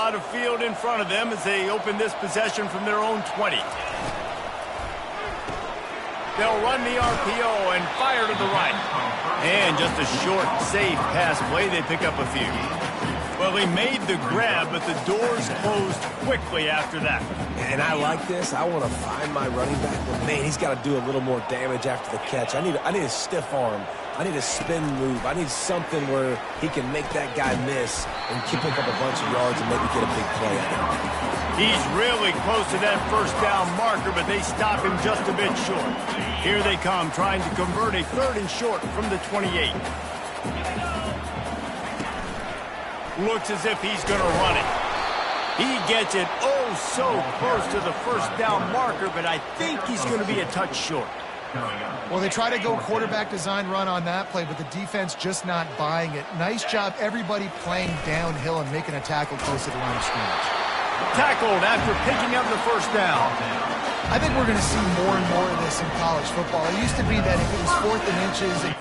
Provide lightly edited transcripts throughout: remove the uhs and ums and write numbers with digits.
lot of field in front of them as they open this possession from their own 20. They'll run the RPO and fire to the right. And just a short, safe pass play, they pick up a few. Well, he made the grab, but the doors closed quickly after that. And I like this. I want to find my running back, but man, he's got to do a little more damage after the catch. I need a stiff arm. I need a spin move. I need something where he can make that guy miss and pick up a bunch of yards and maybe get a big play out of it. He's really close to that first down marker, but they stop him just a bit short. Here they come, trying to convert a 3rd and short from the 28. Looks as if he's going to run it. He gets it oh so close to the first down marker, but I think he's going to be a touch short. Well, they try to go quarterback design run on that play, but the defense just not buying it. Nice job, everybody playing downhill and making a tackle close to the line of scrimmage. Tackled after picking up the first down. I think we're going to see more and more of this in college football. It used to be that if it was 4th and inches...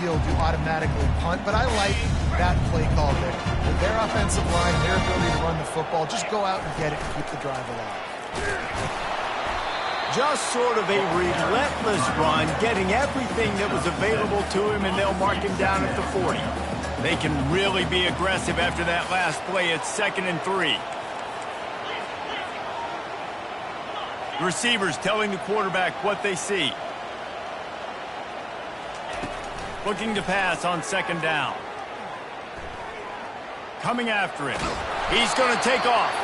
field, you automatically punt, but I like that play call there. With their offensive line, their ability to run the football, just go out and get it and keep the drive alive. Just sort of a relentless run, getting everything that was available to him, and they'll mark him down at the 40. They can really be aggressive after that last play. It's 2nd and 3. The receivers telling the quarterback what they see. Looking to pass on 2nd down. Coming after him. He's going to take off.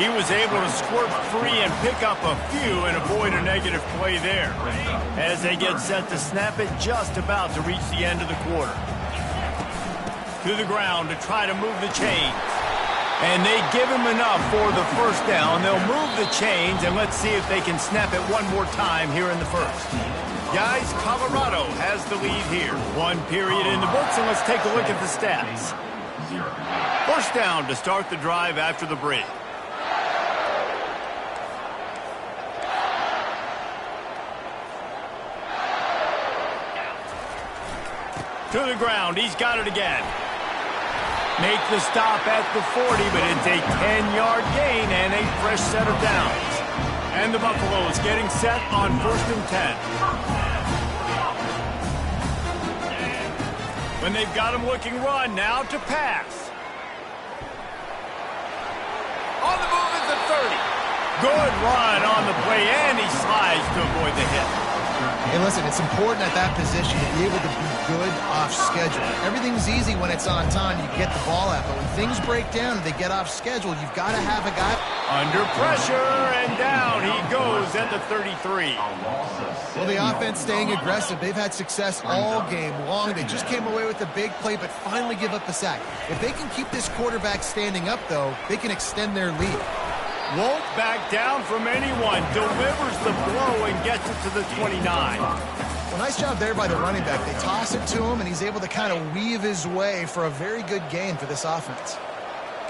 He was able to squirt free and pick up a few and avoid a negative play there. As they get set to snap it, just about to reach the end of the quarter. To the ground to try to move the chains. And they give him enough for the first down. They'll move the chains, and let's see if they can snap it one more time here in the first. Guys, Colorado has the lead here. 1 period in the books, and let's take a look at the stats. First down to start the drive after the break. To the ground, he's got it again. Make the stop at the 40, but it's a 10-yard gain and a fresh set of downs. And the Buffaloes getting set on 1st and 10. When they've got him looking run, now to pass. On the move is the 30. Good run on the play, and he slides to avoid the hit. Hey, listen, it's important at that position to be able to be good off schedule. Everything's easy when it's on time. You get the ball out, but when things break down and they get off schedule, you've got to have a guy. Under pressure, and down he goes at the 33. Well, the offense staying aggressive. They've had success all game long. They just came away with a big play, but finally give up a sack. If they can keep this quarterback standing up, though, they can extend their lead. Won't back down from anyone. Delivers the blow and gets it to the 29. Well, nice job there by the running back. They toss it to him, and he's able to kind of weave his way for a very good gain for this offense.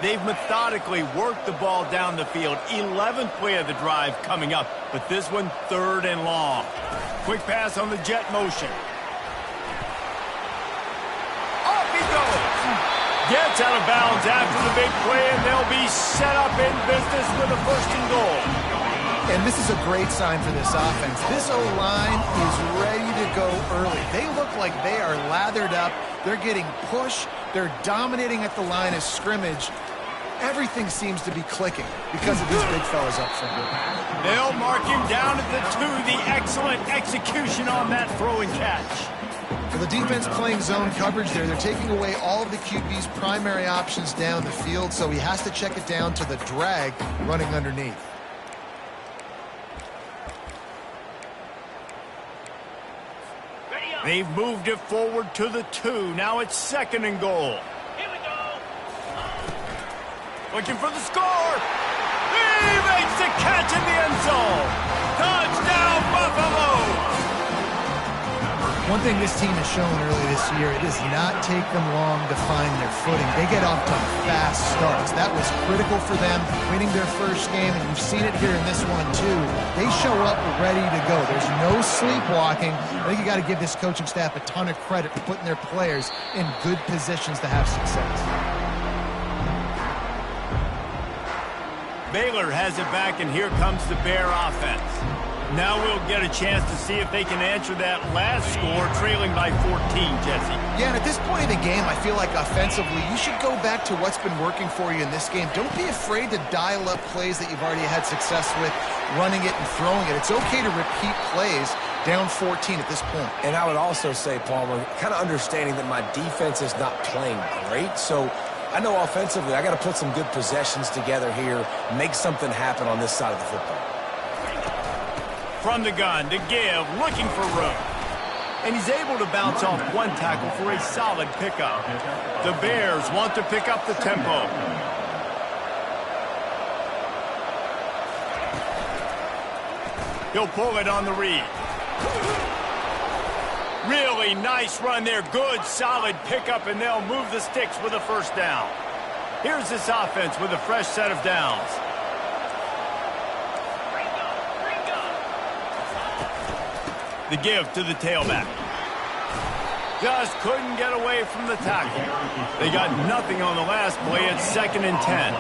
They've methodically worked the ball down the field. 11th play of the drive coming up, but this one 3rd and long. Quick pass on the jet motion. Off he goes. Gets out of bounds after the big play, and they'll be set up in business with a 1st and goal. And this is a great sign for this offense. This O-line is ready to go early. They look like they are lathered up. They're getting pushed. They're dominating at the line of scrimmage. Everything seems to be clicking because of these big fellas up front. They'll mark him down at the 2. The excellent execution on that throw and catch. For the defense playing zone coverage there, they're taking away all of the QB's primary options down the field, so he has to check it down to the drag running underneath. They've moved it forward to the 2. Now it's 2nd and goal. Here we go. Looking for the score. He makes the catch in the end zone. Touchdown, Buffalo. One thing this team has shown early this year, it does not take them long to find their footing. They get off to fast starts. That was critical for them, winning their first game, and you've seen it here in this one too. They show up ready to go. There's no sleepwalking. I think you got to give this coaching staff a ton of credit for putting their players in good positions to have success. Baylor has it back, and here comes the Bear offense. Now we'll get a chance to see if they can answer that last score, trailing by 14, Jesse. Yeah, and at this point in the game, I feel like offensively, you should go back to what's been working for you in this game. Don't be afraid to dial up plays that you've already had success with, running it and throwing it. It's okay to repeat plays down 14 at this point. And I would also say, Palmer, kind of understanding that my defense is not playing great, so I know offensively I got to put some good possessions together here, make something happen on this side of the football. From the gun to give, looking for room. And he's able to bounce off one tackle for a solid pickup. The Bears want to pick up the tempo. He'll pull it on the read. Really nice run there. Good, solid pickup, and they'll move the sticks with a first down. Here's this offense with a fresh set of downs. The give to the tailback. Just couldn't get away from the tackle. They got nothing on the last play. It's 2nd and 10.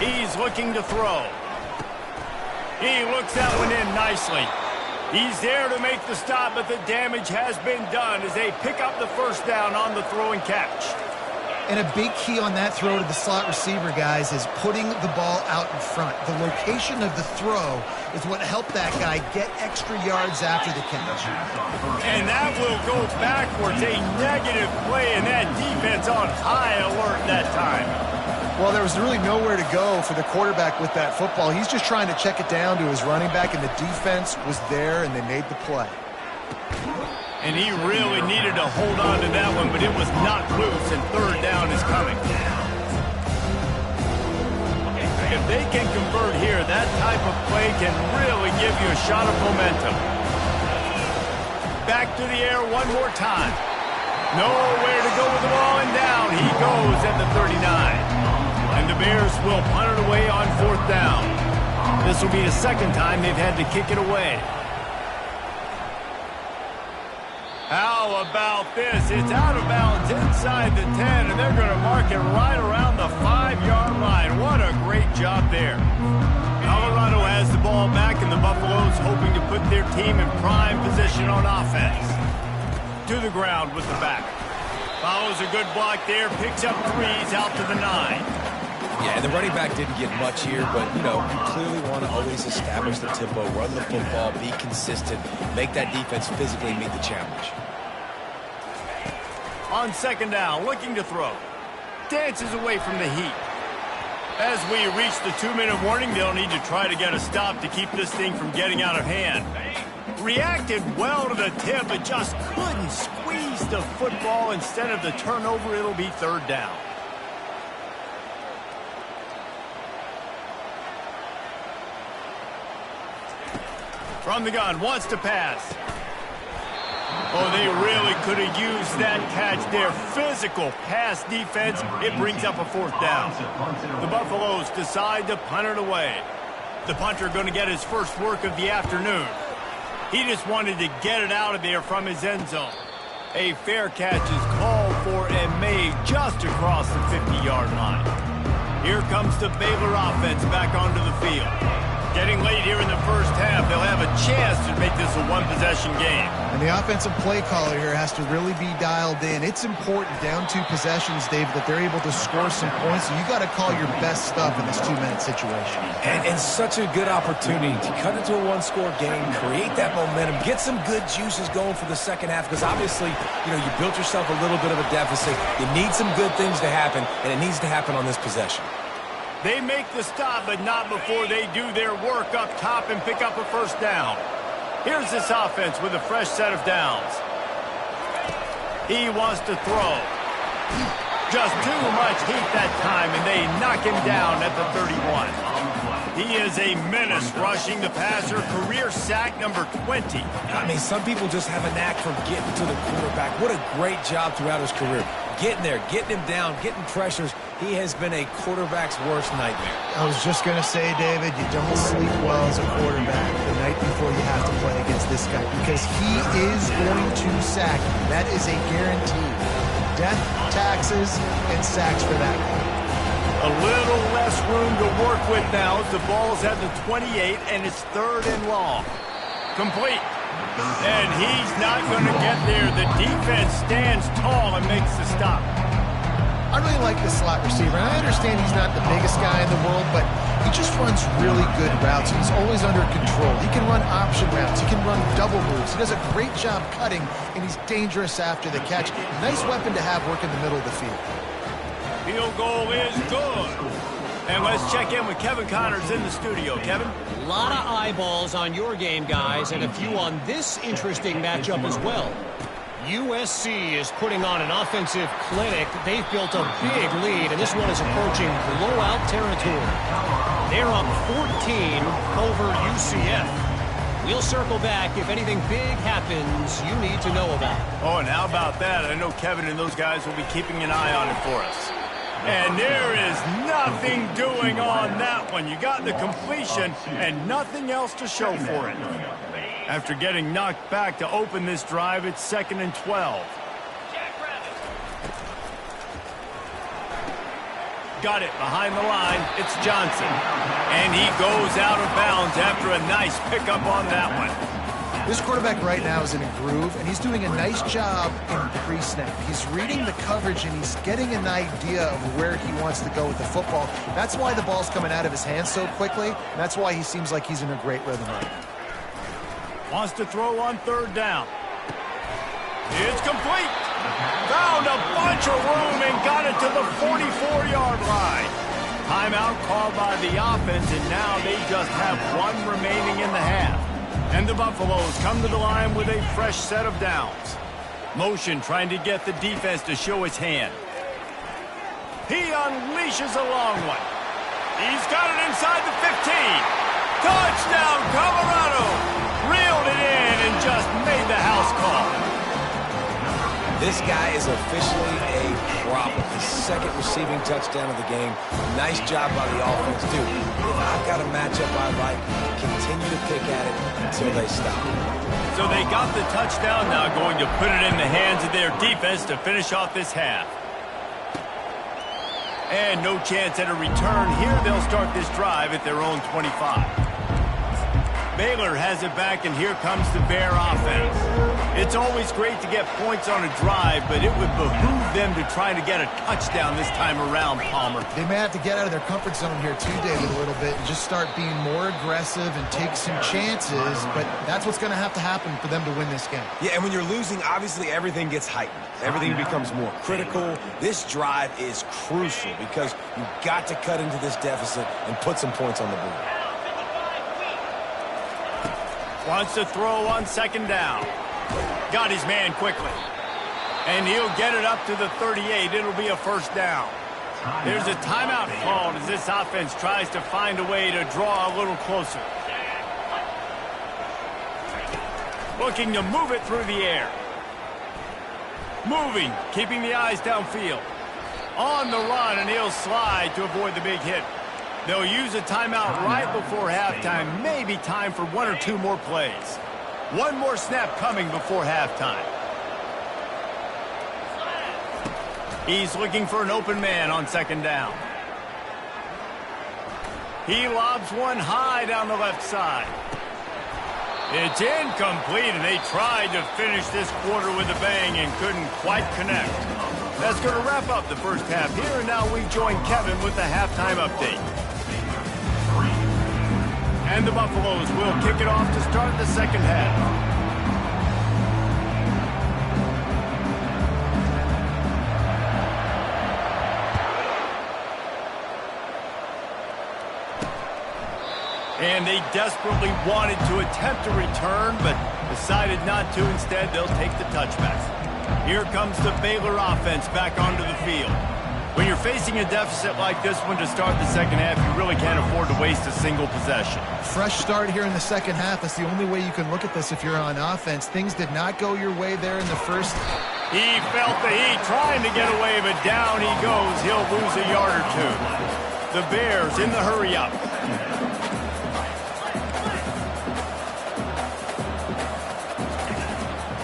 He's looking to throw. He looks that one in nicely. He's there to make the stop, but the damage has been done as they pick up the first down on the throw and catch. And a big key on that throw to the slot receiver, guys, is putting the ball out in front. The location of the throw is what helped that guy get extra yards after the catch. And that will go backwards. A negative play, and that defense on high alert that time. Well, there was really nowhere to go for the quarterback with that football. He's just trying to check it down to his running back, and the defense was there, and they made the play. And he really needed to hold on to that one, but it was not loose, and third down is coming. If they can convert here, that type of play can really give you a shot of momentum. Back to the air one more time. Nowhere to go with the ball, and down he goes at the 39. And the Bears will punt it away on 4th down. This will be the 2nd time they've had to kick it away. How about this? It's out of bounds inside the 10, and they're going to mark it right around the 5-yard line. What a great job there. Colorado has the ball back, and the Buffaloes hoping to put their team in prime position on offense. To the ground with the back. Follows a good block there, picks up 3s out to the 9. Yeah, the running back didn't get much here, but, you clearly want to always establish the tempo, run the football, be consistent, make that defense physically meet the challenge. On 2nd down, looking to throw. Dances away from the heat. As we reach the 2-minute warning, they'll need to try to get a stop to keep this thing from getting out of hand. Reacted well to the tip, but just couldn't squeeze the football. Instead of the turnover, it'll be 3rd down. From the gun, wants to pass. Oh, they really could have used that catch there. Physical pass defense. It brings up a 4th down. The Buffaloes decide to punt it away. The punter going to get his first work of the afternoon. He just wanted to get it out of there from his end zone. A fair catch is called for and made just across the 50-yard line. Here comes the Baylor offense back onto the field. Getting late here in the first half, they'll have a chance to make this a one-possession game. And the offensive play caller here has to really be dialed in. It's important down 2 possessions, Dave, that they're able to score some points. So you got to call your best stuff in this 2-minute situation. And such a good opportunity to cut into a 1-score game, create that momentum, get some good juices going for the second half, because obviously, you built yourself a little bit of a deficit. You need some good things to happen, and it needs to happen on this possession. They make the stop, but not before they do their work up top and pick up a first down. Here's this offense with a fresh set of downs. He wants to throw. Just too much heat that time, and they knock him down at the 31. He is a menace rushing the passer, career sack number 20. I mean, some people just have a knack for getting to the quarterback. What a great job throughout his career. Getting there, getting him down, getting pressures. He has been a quarterback's worst nightmare. I was just going to say, David, you don't sleep well as a quarterback the night before you have to play against this guy because he is going to sack you. That is a guarantee. Death, taxes, and sacks for that guy. A little less room to work with now as the ball's at the 28 and it's 3rd and long. Complete. And he's not going to get there. The defense stands tall and makes the stop. I really like this slot receiver. And I understand he's not the biggest guy in the world, but he just runs really good routes. He's always under control. He can run option routes. He can run double moves. He does a great job cutting, and he's dangerous after the catch. Nice weapon to have work in the middle of the field. Field goal is good. And let's check in with Kevin Connors in the studio. Kevin? A lot of eyeballs on your game, guys, and a few on this interesting matchup as well. USC is putting on an offensive clinic. They've built a big lead, and this one is approaching blowout territory. They're up 14 over UCF. We'll circle back if anything big happens you need to know about. Oh, and how about that? I know Kevin and those guys will be keeping an eye on it for us. And there is nothing doing on that one. You got the completion and nothing else to show for it. After getting knocked back to open this drive, it's 2nd and 12. Got it behind the line. It's Johnson. And he goes out of bounds after a nice pickup on that one. This quarterback right now is in a groove, and he's doing a nice job in pre-snap. He's reading the coverage, and he's getting an idea of where he wants to go with the football. That's why the ball's coming out of his hands so quickly, and that's why he seems like he's in a great rhythm right now. Wants to throw on 3rd down. It's complete. Found a bunch of room and got it to the 44-yard line. Timeout called by the offense, and now they just have one remaining in the half. And the Buffaloes come to the line with a fresh set of downs. Motion trying to get the defense to show its hand. He unleashes a long one. He's got it inside the 15. Touchdown, Colorado! Reeled it in and just made the house call. This guy is officially a problem. His 2nd receiving touchdown of the game. Nice job by the offense, too. If I've got a matchup I like, continue to pick at it until they stop. So they got the touchdown, now going to put it in the hands of their defense to finish off this half. And no chance at a return here. They'll start this drive at their own 25. Baylor has it back, and here comes the Bear offense. It's always great to get points on a drive, but it would behoove them to try to get a touchdown this time around, Palmer. They may have to get out of their comfort zone here too, David, a little bit, and just start being more aggressive and take some chances, but that's what's going to have to happen for them to win this game. Yeah, and when you're losing, obviously everything gets heightened. Everything becomes more critical. This drive is crucial because you've got to cut into this deficit and put some points on the board. Wants to throw on 2nd down. Got his man quickly. And he'll get it up to the 38. It'll be a 1st down. There's a timeout called as this offense tries to find a way to draw a little closer. Looking to move it through the air. Moving, keeping the eyes downfield. On the run, and he'll slide to avoid the big hit. They'll use a timeout right before halftime. Maybe time for 1 or 2 more plays. One more snap coming before halftime. He's looking for an open man on 2nd down. He lobs one high down the left side. It's incomplete, and they tried to finish this quarter with a bang and couldn't quite connect. That's going to wrap up the first half here, and now we join Kevin with the halftime update. And the Buffaloes will kick it off to start the 2nd half. And they desperately wanted to attempt a return, but decided not to. Instead, they'll take the touchback. Here comes the Baylor offense back onto the field. When you're facing a deficit like this one to start the second half, you really can't afford to waste a single possession. Fresh start here in the second half. That's the only way you can look at this if you're on offense. Things did not go your way there in the first. He felt the heat trying to get away, but down he goes. He'll lose a yard or two. The Bears in the hurry-up.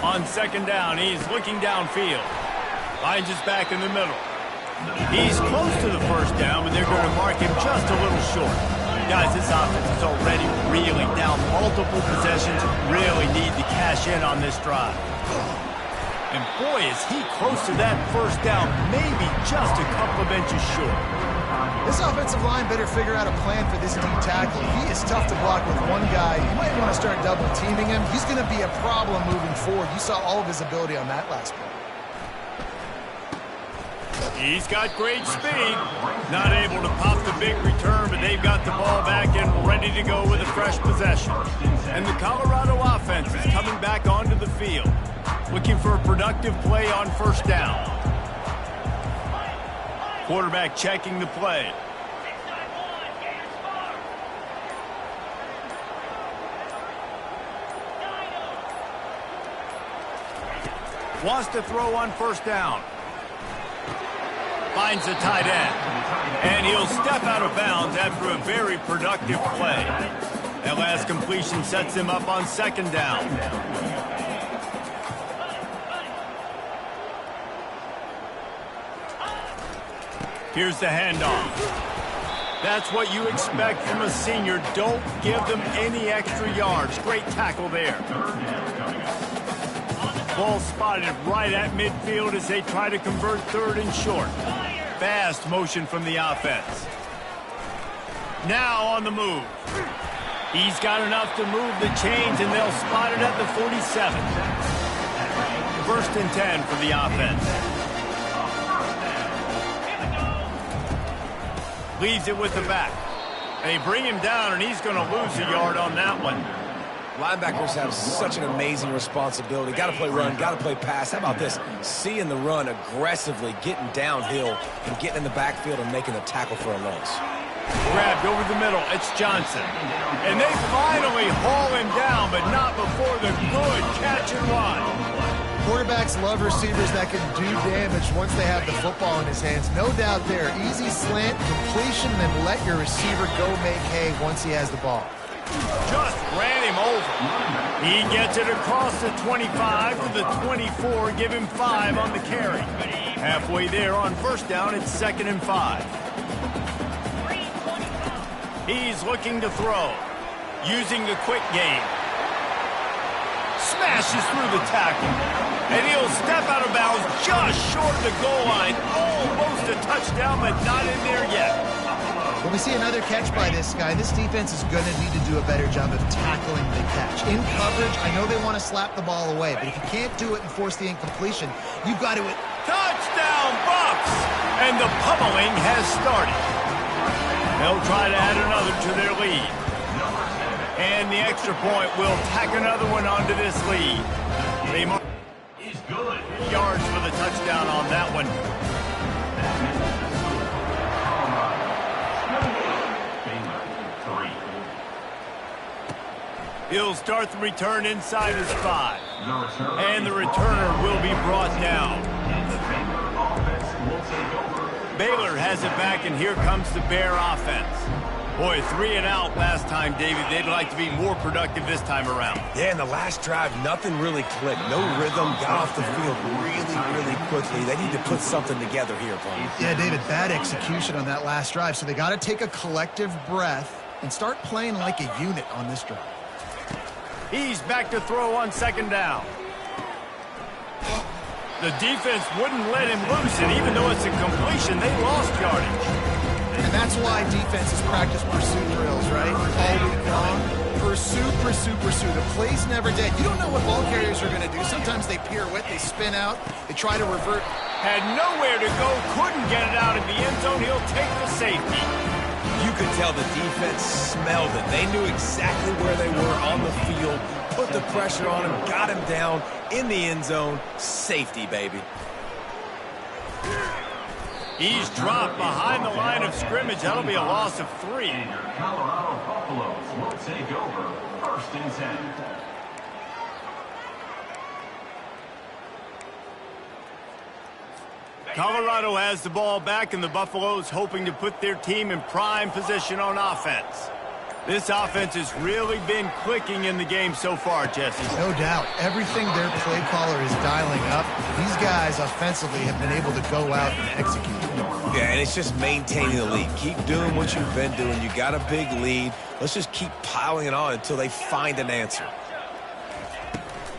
On second down, he's looking downfield. Finds his back in the middle. He's close to the first down, but they're going to mark him just a little short. Guys, this offense is already reeling down multiple possessions. Really need to cash in on this drive. And boy, is he close to that first down, maybe just a couple of inches short. This offensive line better figure out a plan for this D tackle. He is tough to block with one guy. You might want to start double teaming him. He's going to be a problem moving forward. You saw all of his ability on that last play. He's got great speed. Not able to pop the big return, but they've got the ball back and ready to go with a fresh possession. And the Colorado offense is coming back onto the field, looking for a productive play on first down. Quarterback checking the play. Wants to throw on first down. Finds the tight end. And he'll step out of bounds after a very productive play. That last completion sets him up on second down. Here's the handoff. That's what you expect from a senior. Don't give them any extra yards. Great tackle there. Ball spotted right at midfield as they try to convert third and short. Fast motion from the offense. Now on the move. He's got enough to move the chains, and they'll spot it at the 47. First and 10 for the offense. Leaves it with the back. They bring him down, and he's going to lose a yard on that one. Linebackers have such an amazing responsibility. Got to play run, got to play pass. How about this? Seeing the run aggressively, getting downhill, and getting in the backfield and making the tackle for a loss. Grabbed over the middle. It's Johnson. And they finally haul him down, but not before the good catch and run. Quarterbacks love receivers that can do damage once they have the football in his hands. No doubt there. Easy slant, completion, then let your receiver go make hay once he has the ball. Just ran him over. He gets it across the 25 to the 24. Give him 5 on the carry. Halfway there on first down, it's 2nd and 5. He's looking to throw. Using the quick game. Smashes through the tackle. And he'll step out of bounds just short of the goal line. Almost a touchdown, but not in there yet. When we see another catch by this guy, this defense is going to need to do a better job of tackling the catch. In coverage, I know they want to slap the ball away, but if you can't do it and force the incompletion, you've got to... Touchdown, Bucks! And the pummeling has started. They'll try to add another to their lead. And the extra point will tack another one onto this lead. They mark yards for the touchdown on that one. He'll start the return inside his 5. And the returner will be brought down. Baylor has it back, and here comes the Bear offense. Boy, 3 and out last time, David. They'd like to be more productive this time around. Yeah, in the last drive, nothing really clicked. No rhythm, got off the field really quickly. They need to put something together here, Tony. Yeah, David, bad execution on that last drive, so they got to take a collective breath and start playing like a unit on this drive. He's back to throw on second down. The defense wouldn't let him loose, and even though it's a completion, they lost yardage. And that's why defenses practice pursuit drills, right? All week long. Pursue. The play's never dead. You don't know what ball carriers are going to do. Sometimes they pirouette, they spin out, they try to revert. Had nowhere to go, couldn't get it out of the end zone. He'll take the safety. You could tell the defense smelled it. They knew exactly where they were on the field, put the pressure on him, got him down in the end zone. Safety, baby. He's dropped behind the line of scrimmage. That'll be a loss of 3. And your Colorado Buffaloes will take over 1st and 10. Colorado has the ball back, and the Buffaloes hoping to put their team in prime position on offense. This offense has really been clicking in the game so far, Jesse. No doubt. Everything their play caller is dialing up, these guys offensively have been able to go out and execute. Yeah, and it's just maintaining the lead. Keep doing what you've been doing. You got a big lead. Let's just keep piling it on until they find an answer.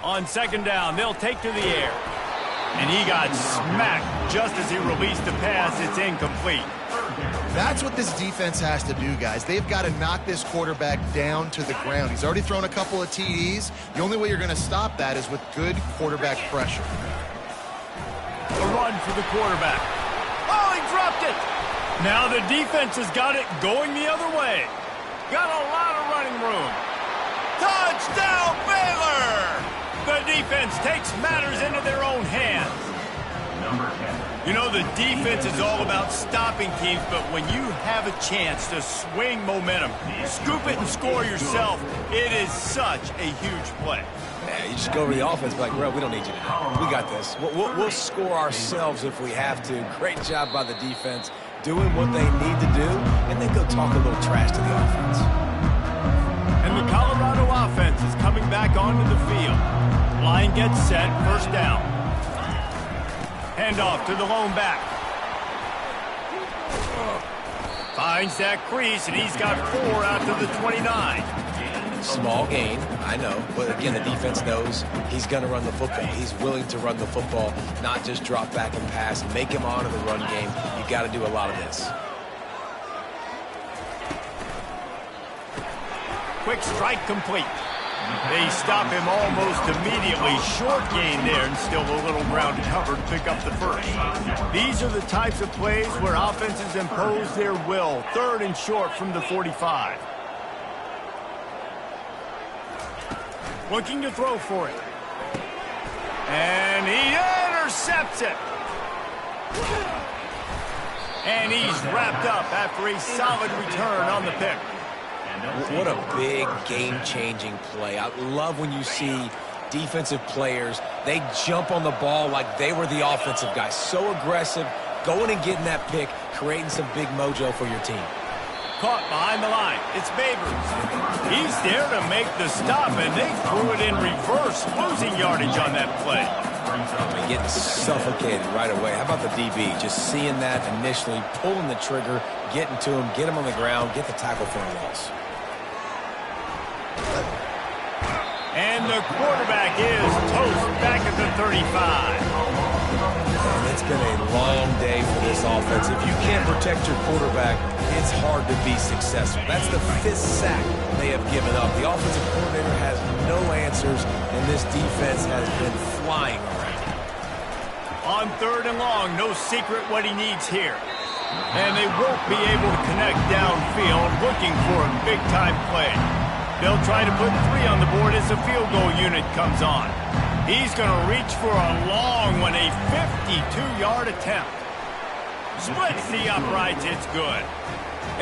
On 2nd down, they'll take to the air. And he got smacked just as he released the pass. It's incomplete. That's what this defense has to do, guys. They've got to knock this quarterback down to the ground. He's already thrown a couple of TDs. The only way you're going to stop that is with good quarterback pressure. A run for the quarterback. Oh, he dropped it. Now the defense has got it going the other way. Got a lot of running room. Touchdown, Baylor! The defense takes matters into their own hands. Number 10. You know, the defense is all about stopping teams, but when you have a chance to swing momentum, scoop it and score yourself, it is such a huge play. Yeah, you just go over the offense, be like, bro, we don't need you to. We got this. We'll score ourselves if we have to. Great job by the defense, doing what they need to do, and then go talk a little trash to the offense. And the Colorado offense is coming back onto the field. Line gets set, 1st down. Handoff to the lone back. Finds that crease, and he's got 4 out to the 29. Small gain, I know. But again, the defense knows he's going to run the football. He's willing to run the football, not just drop back and pass. Make him honor the run game. You got to do a lot of this. Quick strike complete. They stop him almost immediately. Short gain there, and still a little ground to cover to pick up the 1st. These are the types of plays where offenses impose their will. 3rd and short from the 45. Looking to throw for it. And he intercepts it. And he's wrapped up after a solid return on the pick. What a big game-changing play. I love when you see defensive players, they jump on the ball like they were the offensive guys. So aggressive, going and getting that pick, creating some big mojo for your team. Caught behind the line. It's Babers. He's there to make the stop, and they threw it in reverse, losing yardage on that play. Getting suffocated right away. How about the DB? Just seeing that initially, pulling the trigger, getting to him, get him on the ground, get the tackle for a loss. And the quarterback is toast back at the 35. And it's been a long day for this offense. If you can't protect your quarterback, it's hard to be successful. That's the 5th sack they have given up. The offensive coordinator has no answers, and this defense has been flying around. On 3rd and long, no secret what he needs here. And they won't be able to connect downfield, looking for a big-time play. They'll try to put 3 on the board as the field goal unit comes on. He's going to reach for a long one, a 52-yard attempt. Splits the uprights, it's good.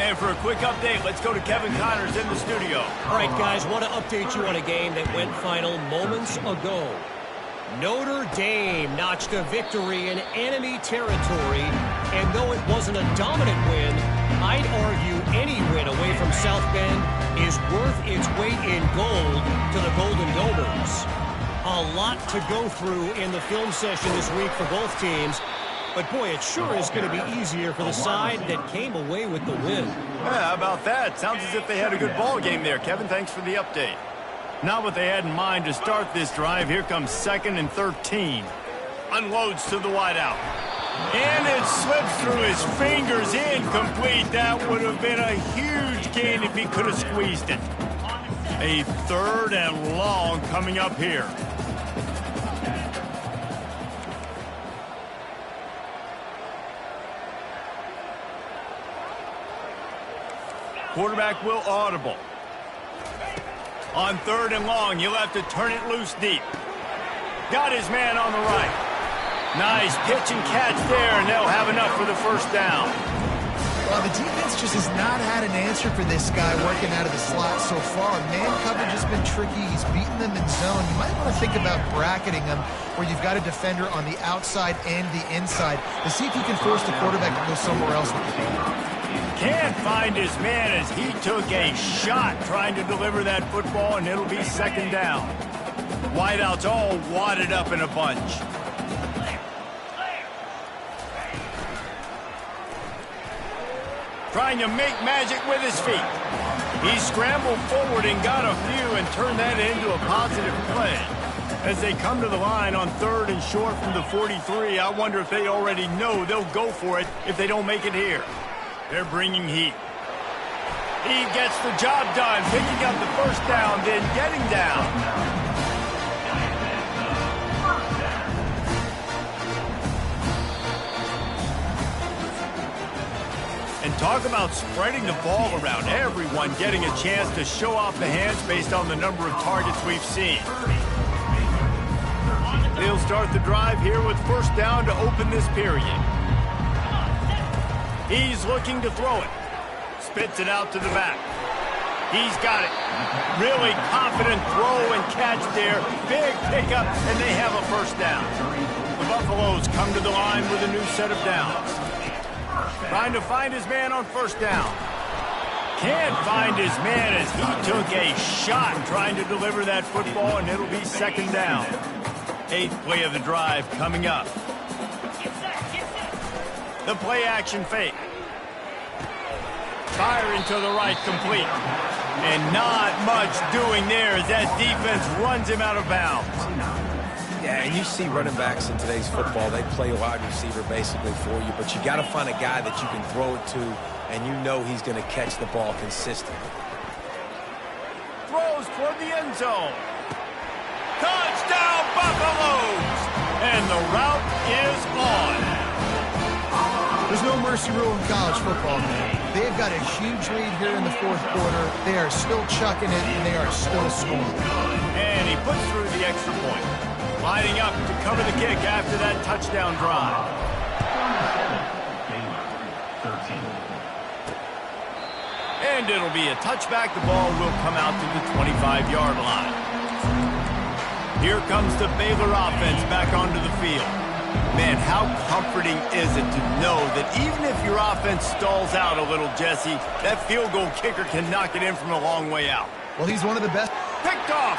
And for a quick update, let's go to Kevin Connors in the studio. All right, guys, want to update you on a game that went final moments ago. Notre Dame notched a victory in enemy territory, and though it wasn't a dominant win, I'd argue any win away from South Bend is worth its weight in gold to the Golden Domers. A lot to go through in the film session this week for both teams, but boy, it sure is going to be easier for the side that came away with the win. Yeah, how about that? Sounds as if they had a good ball game there. Kevin, thanks for the update. Not what they had in mind to start this drive. Here comes 2nd and 13. Unloads to the wideout. And it slips through his fingers, incomplete. That would have been a huge gain if he could have squeezed it. A 3rd and long coming up here. Quarterback will audible. On 3rd and long, you'll have to turn it loose deep. Got his man on the right. Nice pitch and catch there, and they'll have enough for the first down. Well, the defense just has not had an answer for this guy working out of the slot so far. Man coverage has been tricky. He's beaten them in zone. You might want to think about bracketing them where you've got a defender on the outside and the inside to see if you can force the quarterback to go somewhere else with the ball. Can't find his man as he took a shot trying to deliver that football, and it'll be second down. Wideouts all wadded up in a bunch. Trying to make magic with his feet. He scrambled forward and got a few and turned that into a positive play. As they come to the line on 3rd and short from the 43, I wonder if they already know they'll go for it if they don't make it here. They're bringing heat. He gets the job done, picking up the first down, then getting down. And talk about spreading the ball around. Everyone getting a chance to show off the hands based on the number of targets we've seen. They'll start the drive here with first down to open this period. He's looking to throw it. Spits it out to the back. He's got it. Really confident throw and catch there. Big pickup, and they have a first down. The Buffaloes come to the line with a new set of downs. Trying to find his man on first down. Can't find his man as he took a shot trying to deliver that football, and it'll be second down. 8th play of the drive coming up. The play action fake. Firing to the right, complete. And not much doing there as that defense runs him out of bounds. Yeah, and you see running backs in today's football, they play a wide receiver basically for you, but you got to find a guy that you can throw it to, and you know he's going to catch the ball consistently. Throws toward the end zone. Touchdown, Buffaloes! And the route is on. There's no mercy rule in college football, man. They've got a huge lead here in the 4th quarter. They are still chucking it, and they are still scoring. And he puts through the extra point. Lining up to cover the kick after that touchdown drive. Baylor, 13. And it'll be a touchback. The ball will come out to the 25-yard line. Here comes the Baylor offense back onto the field. Man, how comforting is it to know that even if your offense stalls out a little, Jesse, that field goal kicker can knock it in from a long way out. Well, he's one of the best. Picked off.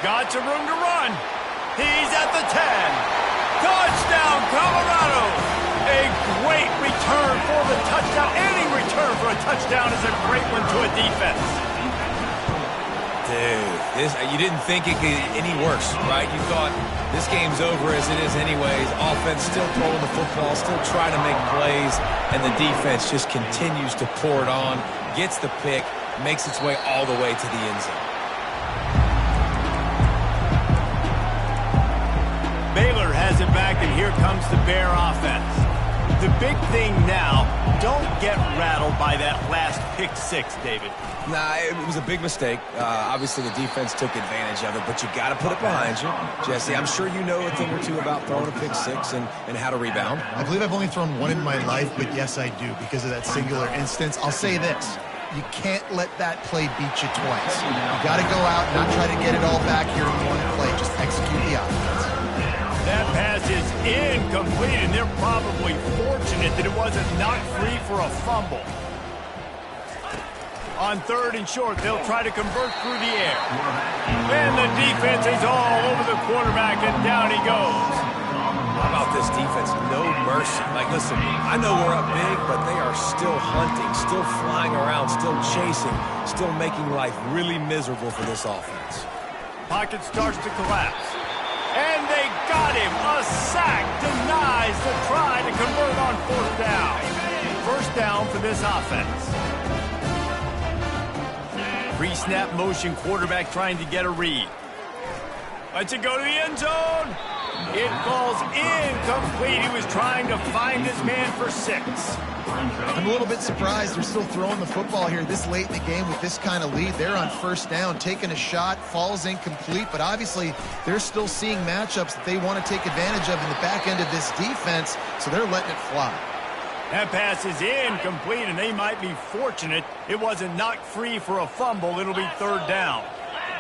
Got some room to run. He's at the 10. Touchdown, Colorado. A great return for the touchdown. Any return for a touchdown is a great one to a defense. Dude, you didn't think it could get any worse, right? You thought this game's over as it is anyways. Offense still throwing the football, still trying to make plays, and the defense just continues to pour it on, gets the pick, makes its way all the way to the end zone. Baylor has it back, and here comes the Bear offense. The big thing now, don't get rattled by that last pick six, David. Nah, it was a big mistake. Obviously, the defense took advantage of it, but you got to put it behind you. Jesse, I'm sure you know a thing or two about throwing a pick six and how to rebound. I believe I've only thrown one in my life, but yes, I do because of that singular instance. I'll say this. You can't let that play beat you twice. You got to go out and not try to get it all back here in one play. Just execute the offense. That pass is incomplete, and they're probably fortunate that it wasn't knocked free for a fumble. On 3rd and short, they'll try to convert through the air. And the defense is all over the quarterback, and down he goes. How about this defense? No mercy. Like, listen, I know we're up big, but they are still hunting, still flying around, still chasing, still making life really miserable for this offense. Pocket starts to collapse. And they got him. A sack denies the try to convert on 4th down. First down for this offense. Pre-snap motion quarterback trying to get a read. Lets it go to the end zone. It falls incomplete. He was trying to find his man for 6. I'm a little bit surprised they're still throwing the football here this late in the game with this kind of lead. They're on first down, taking a shot, falls incomplete, but obviously they're still seeing matchups that they want to take advantage of in the back end of this defense, so they're letting it fly. That pass is incomplete, and they might be fortunate it wasn't knocked free for a fumble. It'll be 3rd down.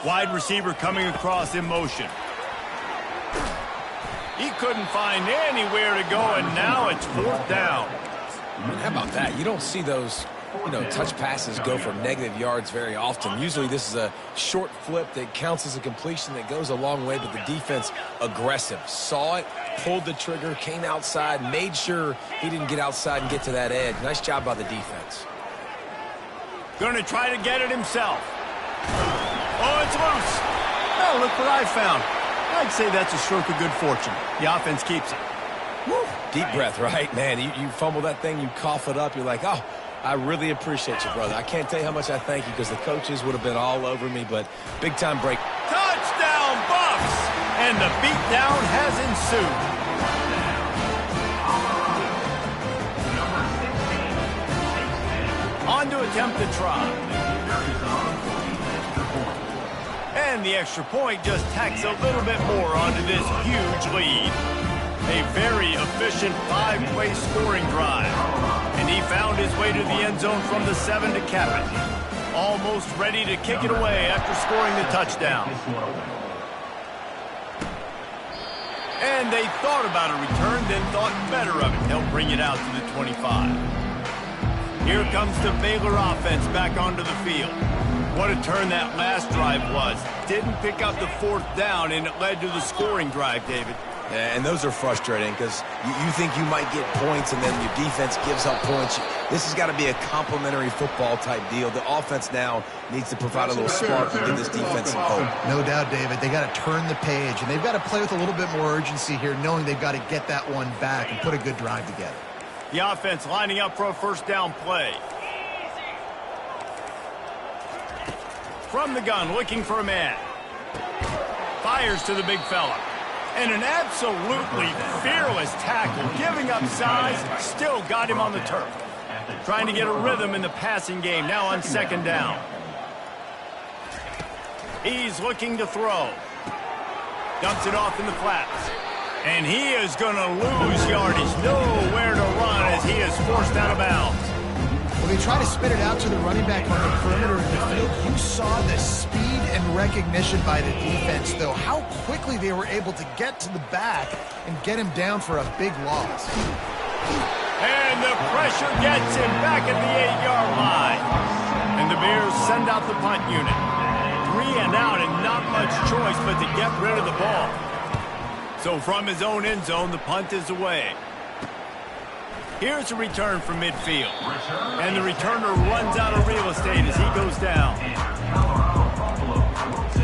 Wide receiver coming across in motion. He couldn't find anywhere to go, and now it's 4th down. How about that? You don't see those, touch passes go for negative yards very often. Usually this is a short flip that counts as a completion that goes a long way, but the defense aggressive. Saw it, pulled the trigger, came outside, made sure he didn't get outside and get to that edge. Nice job by the defense. Going to try to get it himself. Oh, it's loose. Oh, look what I found. I'd say that's a stroke of good fortune. The offense keeps it. Woo. Deep breath, right? Man, you fumble that thing, you cough it up, you're like, oh, I really appreciate you, brother. I can't tell you how much I thank you because the coaches would have been all over me, but big-time break. Touchdown, Bucks! And the beatdown has ensued. On to attempt the try. And the extra point just tacks a little bit more onto this huge lead. A very efficient 5-play scoring drive. And he found his way to the end zone from the 7 to cap it. Almost ready to kick it away after scoring the touchdown. And they thought about a return, then thought better of it. They'll bring it out to the 25. Here comes the Baylor offense back onto the field. What a turn that last drive was. Didn't pick up the 4th down, and it led to the scoring drive, David. Yeah, and those are frustrating because you think you might get points and then your defense gives up points. This has got to be a complimentary football type deal. The offense now needs to provide a little spark and give this defense some hope. No doubt, David. They got to turn the page, and they've got to play with a little bit more urgency here, knowing they've got to get that one back and put a good drive together. The offense lining up for a first down play. From the gun, looking for a man. Fires to the big fella. And an absolutely fearless tackle, giving up size, still got him on the turf. Trying to get a rhythm in the passing game, now on 2nd down. He's looking to throw. Dumps it off in the flats. And he is going to lose yardage. Nowhere to run as he is forced out of bounds. When they try to spit it out to the running back on the perimeter of the field, you saw the speed and recognition by the defense, though. How quickly they were able to get to the back and get him down for a big loss. And the pressure gets him back at the 8-yard line. And the Bears send out the punt unit. 3 and out and not much choice but to get rid of the ball. So from his own end zone, the punt is away. Here's a return from midfield. And the returner runs out of real estate as he goes down.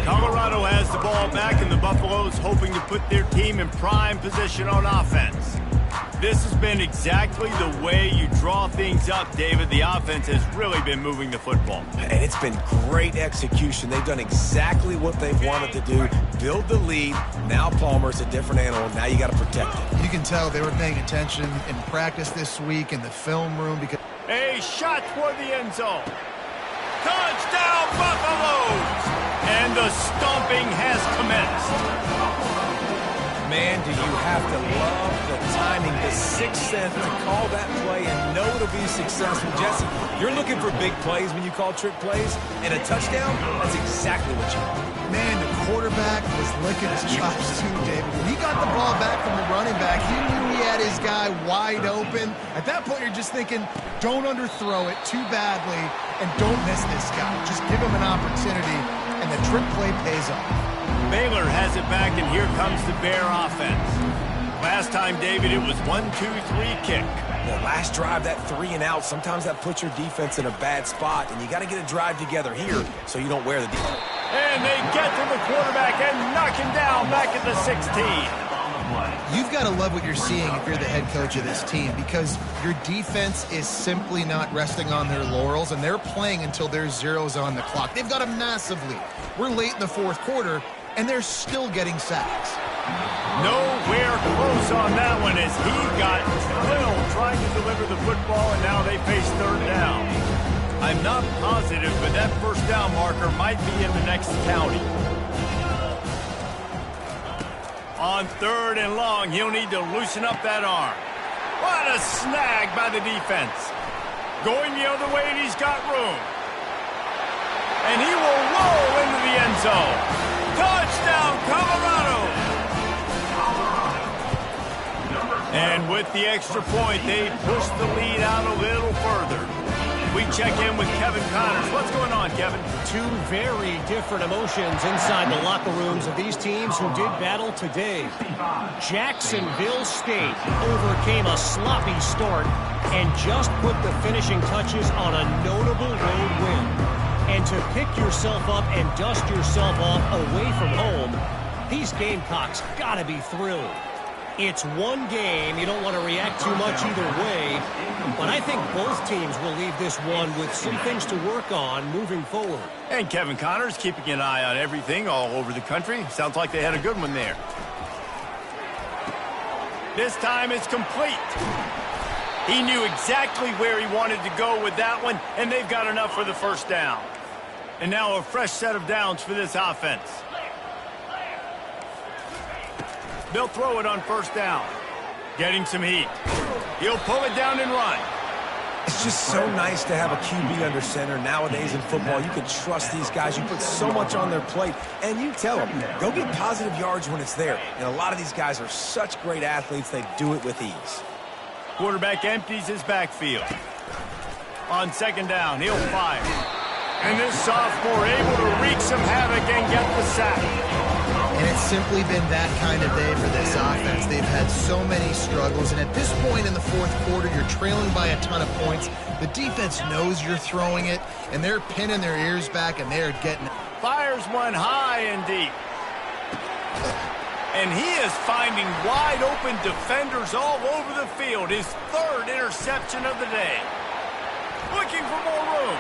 Colorado has the ball back, and the Buffaloes hoping to put their team in prime position on offense. This has been exactly the way you draw things up, David. The offense has really been moving the football. And it's been great execution. They've done exactly what they've wanted to do. Build the lead. Now Palmer's a different animal. Now you got to protect it. You can tell they were paying attention in practice this week in the film room because a shot toward the end zone. Touchdown, Buffaloes! And the stomping has commenced. Man, do you have to love the timing, the sixth sense to call that play and know it'll be successful. Jesse, you're looking for big plays when you call trick plays, and a touchdown, that's exactly what you want. Man, the quarterback was licking his chops too, David. When he got the ball back from the running back, he knew he had his guy wide open. At that point, you're just thinking, don't underthrow it too badly and don't miss this guy. Just give him an opportunity, and the trick play pays off. Baylor has it back, and here comes the Bear offense. Last time, David, it was 1-2-3 kick. The last drive, that 3 and out, sometimes that puts your defense in a bad spot, and you got to get a drive together here so you don't wear the defense. And they get to the quarterback and knock him down back at the 16. You've got to love what you're seeing if you're the head coach of this team, because your defense is simply not resting on their laurels, and they're playing until there's zeros on the clock. They've got a massive lead. We're late in the fourth quarter, and they're still getting sacks. Nowhere close on that one as he got drilled trying to deliver the football, and now they face third down. I'm not positive, but that first down marker might be in the next county. On third and long, he'll need to loosen up that arm. What a snag by the defense. Going the other way, and he's got room. And he will roll into the end zone. Touchdown, Colorado! And with the extra point, they push the lead out a little further. We check in with Kevin Connors. What's going on, Kevin? Two very different emotions inside the locker rooms of these teams who did battle today. Jacksonville State overcame a sloppy start and just put the finishing touches on a notable road win. And to pick yourself up and dust yourself off away from home, these Gamecocks gotta be thrilled. It's one game. You don't want to react too much either way. But I think both teams will leave this one with some things to work on moving forward. And Kevin Connors keeping an eye on everything all over the country. Sounds like they had a good one there. This time it's complete. He knew exactly where he wanted to go with that one, and they've got enough for the first down. And now a fresh set of downs for this offense. They'll throw it on first down. Getting some heat. He'll pull it down and run. It's just so nice to have a QB under center. Nowadays in football, you can trust these guys. You put so much on their plate, and you tell them, go get positive yards when it's there. And a lot of these guys are such great athletes, they do it with ease. Quarterback empties his backfield. On second down, he'll fire. And this sophomore able to wreak some havoc and get the sack. And it's simply been that kind of day for this offense. They've had so many struggles, and at this point in the fourth quarter, you're trailing by a ton of points. The defense knows you're throwing it, and they're pinning their ears back, and they're getting it. Fires one high and deep. And he is finding wide open defenders all over the field. His third interception of the day. Looking for more room.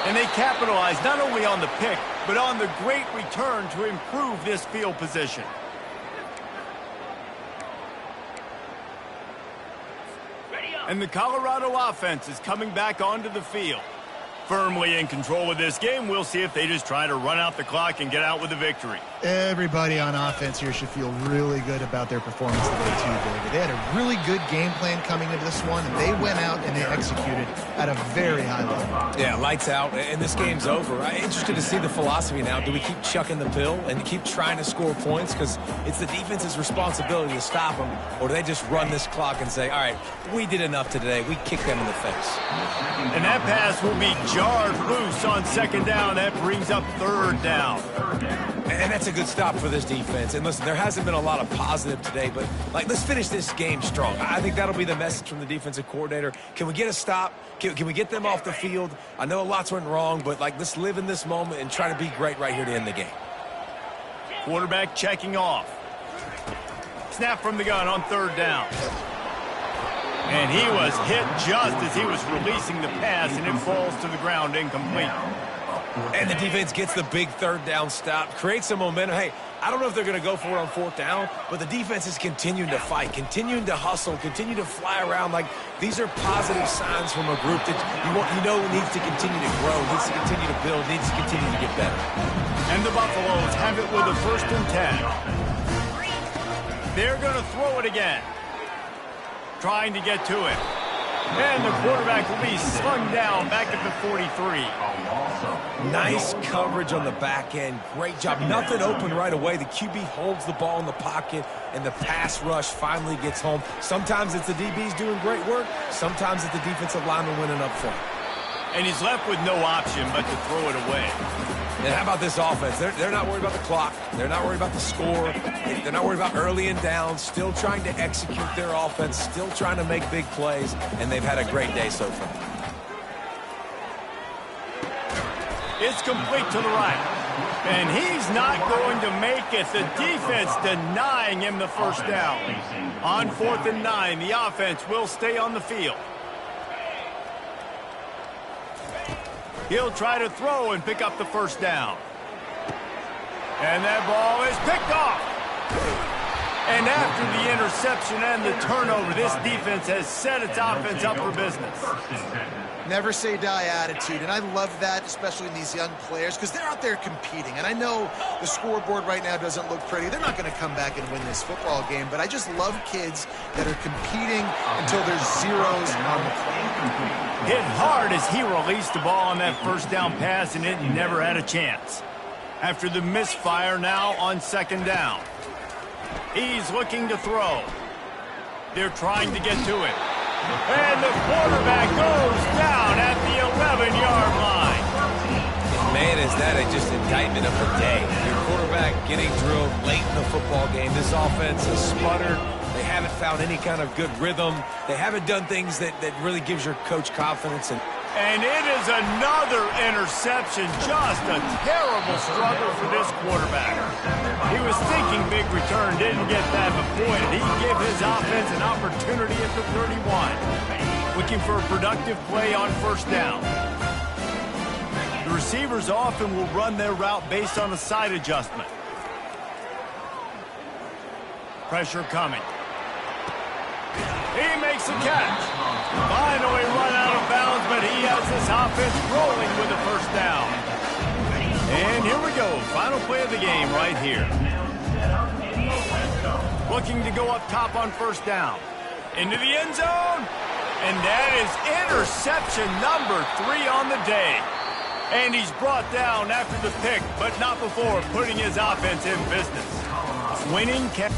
And they capitalize not only on the pick, but on the great return to improve this field position. And the Colorado offense is coming back onto the field. Firmly in control of this game. We'll see if they just try to run out the clock and get out with a victory. Everybody on offense here should feel really good about their performance today, too, David. They had a really good game plan coming into this one, and they went out and they executed at a very high level. Yeah, lights out, and this game's over. I'm interested to see the philosophy now. Do we keep chucking the pill and keep trying to score points because it's the defense's responsibility to stop them, or do they just run this clock and say, all right, we did enough today. We kicked them in the face. And that pass will be jarred loose on second down. That brings up third down. And that's a good stop for this defense. And listen, there hasn't been a lot of positive today, but let's finish this game strong. I think that'll be the message from the defensive coordinator. Can we get a stop? Can we get them off the field? I know lots went wrong, but let's live in this moment and try to be great right here to end the game. Quarterback checking off. Snap from the gun on third down. And he was hit just as he was releasing the pass, and it falls to the ground incomplete. And the defense gets the big third down stop, creates some momentum. Hey, I don't know if they're going to go for it on fourth down, but the defense is continuing to fight, continuing to hustle, continue to fly around. These are positive signs from a group that you know needs to continue to grow, needs to continue to build, needs to continue to get better. And the Buffaloes have it with a 1st and 10. They're going to throw it again. Trying to get to it. And the quarterback will be slung down back at the 43. Nice coverage on the back end. Great job. Nothing open right away. The QB holds the ball in the pocket, and the pass rush finally gets home. Sometimes it's the DBs doing great work. Sometimes it's the defensive lineman winning up front. And he's left with no option but to throw it away. And how about this offense? They're not worried about the clock. They're not worried about the score. They're not worried about early and down. Still trying to execute their offense. Still trying to make big plays. And they've had a great day so far. It's complete to the right. And he's not going to make it. The defense denying him the first down. On 4th and 9, the offense will stay on the field. He'll try to throw and pick up the first down. And that ball is picked off. And after the interception and the turnover, this defense has set its offense up for business. Never say die attitude, and I love that, especially in these young players, because they're out there competing. And I know the scoreboard right now doesn't look pretty. They're not going to come back and win this football game, but I just love kids that are competing until there's zeros on the clock. Hit hard as he released the ball on that first down pass, and it never had a chance. After the misfire, now on second down. He's looking to throw. They're trying to get to it. And the quarterback goes down at the 11-yard line. Man, is that just indictment of the day. Your quarterback getting drilled late in the football game. This offense has sputtered. They haven't found any kind of good rhythm. They haven't done things that really gives your coach confidence. And it is another interception. Just a terrible struggle for this quarterback. He was thinking big return, didn't get that, but boy, did he give his offense an opportunity at the 31. Looking for a productive play on first down. The receivers often will run their route based on a side adjustment. Pressure coming. He makes a catch. Finally run out of bounds, but he has this offense rolling with a first down. And here we go. Final play of the game right here. Looking to go up top on first down. Into the end zone. And that is interception number 3 on the day. And he's brought down after the pick, but not before putting his offense in business. Winning catch.